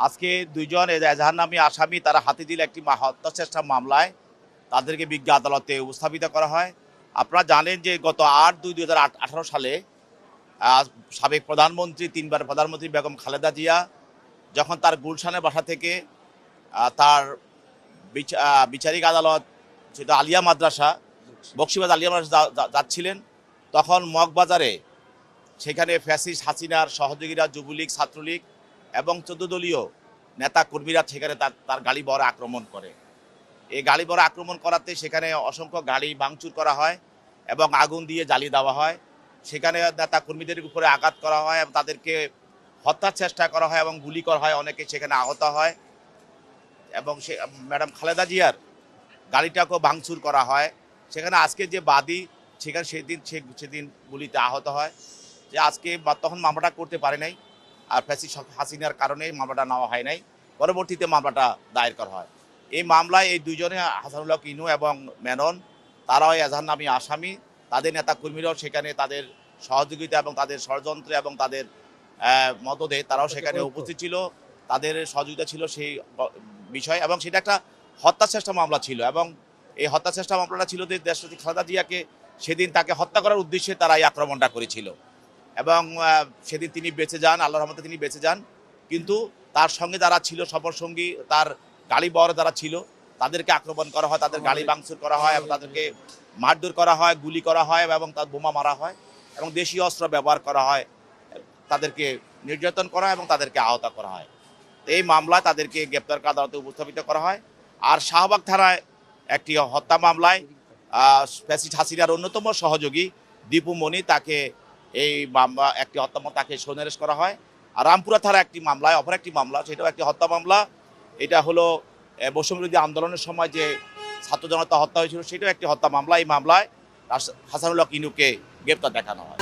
আজকে দুইজন এজাহার নামী আসামি তারা হাতে দিলে একটি হত্যা চেষ্টা মামলায় তাদেরকে বিজ্ঞ আদালতে উপস্থাপিত করা হয়। আপনারা জানেন যে গত ৮/২/২০১৮ সালে সাবেক প্রধানমন্ত্রী, তিনবার প্রধানমন্ত্রী বেগম খালেদা জিয়া যখন তার গুলশানের বাসা থেকে তার বিচারিক আদালত, সেটা আলিয়া মাদ্রাসা, বকশিবাদ আলিয়া মাদ্রাসা যাচ্ছিলেন, তখন মগবাজারে সেখানে ফ্যাসিস্ট হাসিনার সহযোগীরা, যুবলীগ, ছাত্রলীগ এবং ১৪ দলীয় নেতা কর্মীরা সেখানে তার গাড়ি বহরে আক্রমণ করে। এই গাড়ি বহরে আক্রমণ করাতে সেখানে অসংখ্য গাড়ি ভাঙচুর করা হয় এবং আগুন দিয়ে জ্বালিয়ে দেওয়া হয়। সেখানে নেতা কর্মীদের উপরে আঘাত করা হয় এবং তাদেরকে হত্যার চেষ্টা করা হয় এবং গুলি করা হয়, অনেকে সেখানে আহত হয় এবং সে ম্যাডাম খালেদা জিয়ার গাড়িটাকেও ভাঙচুর করা হয়। সেখানে আজকে যে বাদী সেখানে সেদিন গুলিতে আহত হয়। যে আজকে তখন মামলাটা করতে পারে নাই, আর ফ্যাসিস্ট হাসিনার কারণে মামলাটা নেওয়া হয় নাই। পরবর্তীতে মামলাটা দায়ের করা হয়। এই মামলায় এই দুইজনে, হাসানুল হক ইনু এবং মেনন, তারাও এজাহার নামী আসামি। তাদের নেতাকর্মীরাও সেখানে তাদের সহযোগিতা এবং তাদের ষড়যন্ত্র এবং তাদের মদদে তারাও সেখানে উপস্থিত ছিল, তাদের সহযোগিতা ছিল সেই বিষয়। এবং সেটা একটা হত্যা চেষ্টা মামলা ছিল এবং এই হত্যা চেষ্টা মামলাটা ছিল যে দেশনেত্রী খালেদা জিয়াকে সেদিন তাকে হত্যা করার উদ্দেশ্যে তারা এই আক্রমণটা করেছিল এবং সেদিন তিনি বেঁচে যান, আল্লাহর রহমতে তিনি বেঁচে যান। কিন্তু তার সঙ্গে যারা ছিল, সফরসঙ্গী, তার গাড়ি বহরে যারা ছিল, তাদেরকে আক্রমণ করা হয়, তাদের গাড়ি ভাঙচুর করা হয় এবং তাদেরকে মারধর করা হয়, গুলি করা হয় এবং তার বোমা মারা হয় এবং দেশীয় অস্ত্র ব্যবহার করা হয়, তাদেরকে নির্যাতন করা হয় এবং তাদেরকে আহত করা হয়। এই মামলায় তাদেরকে গ্রেপ্তার করে আদালতে উপস্থাপিত করা হয়। আর শাহবাগ থানায় একটি হত্যা মামলায় ফ্যাসিস্ট হাসিনার অন্যতম সহযোগী দীপু মনি, তাকে এই মামলা একটি হত্যা মামলা, তাকে সন্দেশ করা হয়। আর রামপুরা থানার একটি মামলায়, অপর একটি মামলা, সেটাও একটি হত্যা মামলা। এটা হলো বৈষম্যবিরোধী আন্দোলনের সময় যে ছাত্র জনতা হত্যা হয়েছিল, সেটাও একটি হত্যা মামলা। এই মামলায় হাসানুল হক ইনুকে গ্রেপ্তার দেখানো হয়।